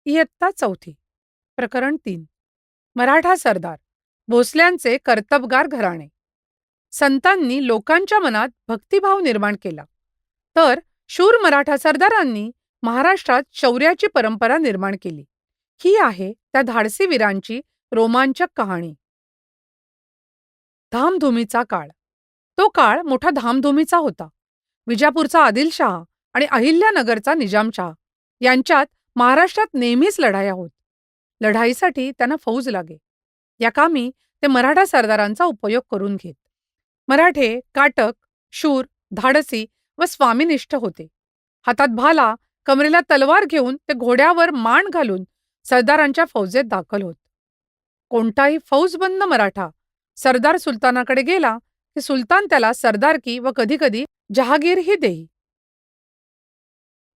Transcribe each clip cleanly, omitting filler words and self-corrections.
इयत्ता चौथी. प्रकरण 3. मराठा सरदार भोसल्यांचे कर्तबगार घराणे. संतांनी लोकांच्या मनात भक्तिभाव निर्माण केला, तर शूर मराठा सरदारांनी महाराष्ट्रात शौर्याची परंपरा निर्माण केली. ही आहे त्या धाडसी वीरांची रोमांचक कहाणी. धामधुमीचा काळ. तो काळ मोठा धामधुमीचा होता. विजापूरचा आदिलशहा आणि अहिल्यानगरचा निजामशहा यांच्यात महाराष्ट्रात नेहमीच लढाया होत. लढाईसाठी त्यांना फौज लागे. या कामी ते मराठा सरदारांचा उपयोग करून घेत. मराठे काटक, शूर, धाडसी व स्वामिनिष्ठ होते. हातात भाला, कमरेला तलवार घेऊन ते घोड्यावर मान घालून सरदारांच्या फौजेत दाखल होत. कोणताही फौजबंद मराठा सरदार सुलतानाकडे गेला की सुलतान त्याला सरदारकी व कधीकधी जहागीरही देई.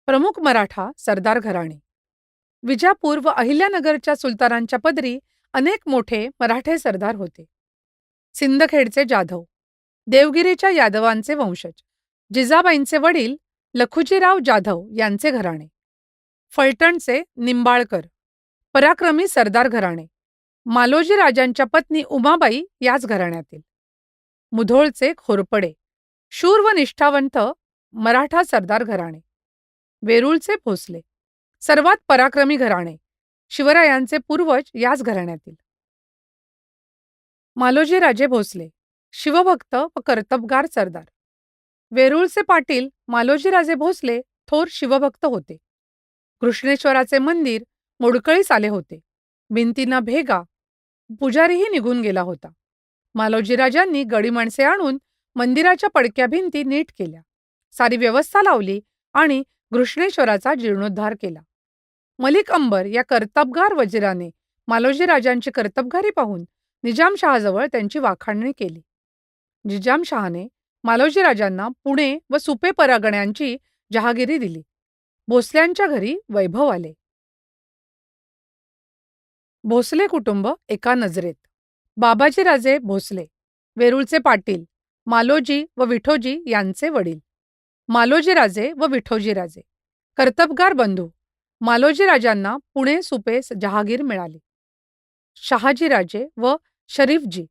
प्रमुख मराठा सरदार घराणे. विजापूर व अहिल्यानगरच्या सुलतानांच्या पदरी अनेक मोठे मराठे सरदार होते. सिंदखेडचे जाधव, देवगिरीच्या यादवांचे वंशज, जिजाबाईंचे वडील लखुजीराव जाधव यांचे घराणे. फलटणचे निंबाळकर, पराक्रमी सरदार घराणे. मालोजी राजांच्या पत्नी उमाबाई याच घराण्यातील. मुधोळचे खोरपडे, शूर व निष्ठावंत मराठा सरदार घराणे. वेरूळचे भोसले, सर्वात पराक्रमी घराणे. शिवरायांचे पूर्वज याच घराण्यातील. मालोजी राजे भोसले, शिवभक्त व कर्तबगार सरदार. वेरूळचे पाटील मालोजीराजे भोसले थोर शिवभक्त होते. कृष्णेश्वराचे मंदिर मोडकळीस आले होते. भिंतींना भेगा, पुजारीही निघून गेला होता. मालोजीराजांनी गडी माणसे आणून मंदिराच्या पडक्या भिंती नीट केल्या, सारी व्यवस्था लावली आणि घृष्णेश्वराचा जीर्णोद्धार केला. मलिक अंबर या कर्तबगार वजीराने मालोजीराजांची कर्तबगारी पाहून निजामशहाजवळ त्यांची वाखाणणी केली. निजामशहाने मालोजीराजांना पुणे व सुपे परगण्यांची जहागिरी दिली. भोसल्यांच्या घरी वैभव आले. भोसले कुटुंब एका नजरेत. बाबाजीराजे भोसले, वेरूळचे पाटील, मालोजी व विठोजी यांचे वडील. मालोजीराजे व विठोजीराजे कर्तबगार बंधू. मालोजीराजांना पुणे सुपे जहागीर मिळाली. शहाजीराजे व शरीफजी,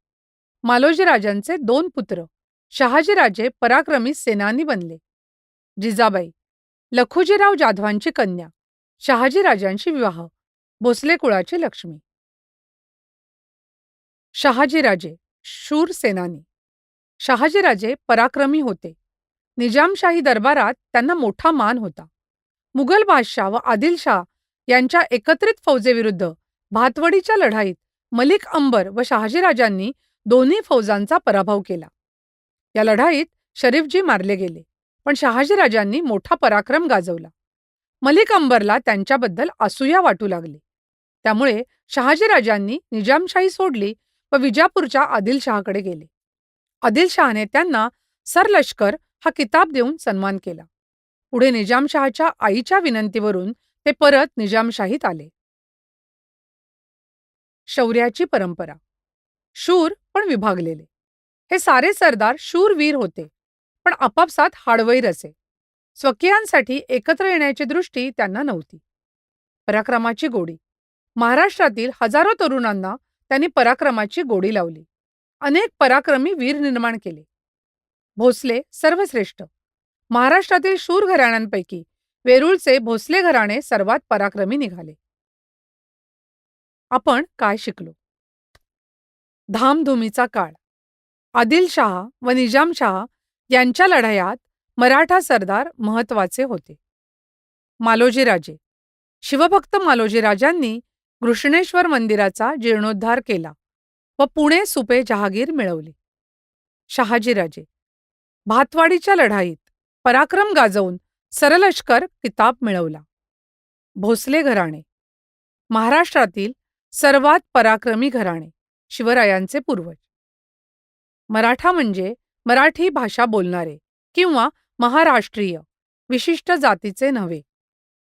मालोजीराजांचे 2 पुत्र. शहाजीराजे पराक्रमी सेनानी बनले. जिजाबाई, लखुजीराव जाधवांची कन्या, शहाजीराजांशी विवाह, भोसले कुळाची लक्ष्मी. शहाजीराजे शूर सेनानी. शहाजीराजे पराक्रमी होते. निजामशाही दरबारात त्यांना मोठा मान होता. मुघल बादशाह व आदिलशाह यांच्या एकत्रित फौजेविरुद्ध भातवडीच्या लढाईत मलिक अंबर व शहाजीराजांनी दोन्ही फौजांचा पराभव केला. या लढाईत शरीफजी मारले गेले, पण शहाजीराजांनी मोठा पराक्रम गाजवला. मलिक अंबरला त्यांच्याबद्दल असूया वाटू लागली. त्यामुळे शहाजीराजांनी निजामशाही सोडली व विजापूरच्या आदिलशहाकडे गेले. आदिलशहाने त्यांना सरलष्कर हा किताब देऊन सन्मान केला. पुढे निजामशहाच्या आईच्या विनंतीवरून ते परत निजामशाहीत आले. शौर्याची परंपरा. शूर पण विभागलेले. हे सारे सरदार शूरवीर होते, पण आपापसात हाडवैर असे. स्वकीयांसाठी एकत्र येण्याची दृष्टी त्यांना नव्हती. पराक्रमाची गोडी. महाराष्ट्रातील हजारो तरुणांना त्यांनी पराक्रमाची गोडी लावली. अनेक पराक्रमी वीर निर्माण केले. भोसले सर्वश्रेष्ठ. महाराष्ट्रातील शूर घराण्यांपैकी वेरूळचे भोसले घराणे सर्वात पराक्रमी निघाले. आपण काय शिकलो? धामधुमीचा काळ. आदिलशहा व निजामशहा यांच्या लढायात मराठा सरदार महत्त्वाचे होते. मालोजीराजे. शिवभक्त मालोजीराजांनी घृष्णेश्वर मंदिराचा जीर्णोद्धार केला व पुणे सुपे जहागीर मिळवली. शहाजीराजे. भातवाडीच्या लढाईत पराक्रम गाजवून सरलष्कर किताब मिळवला. भोसले घराणे. महाराष्ट्रातील सर्वात पराक्रमी घराणे. शिवरायांचे पूर्वज. मराठा म्हणजे मराठी भाषा बोलणारे किंवा महाराष्ट्रीय विशिष्ट जातीचे नव्हे,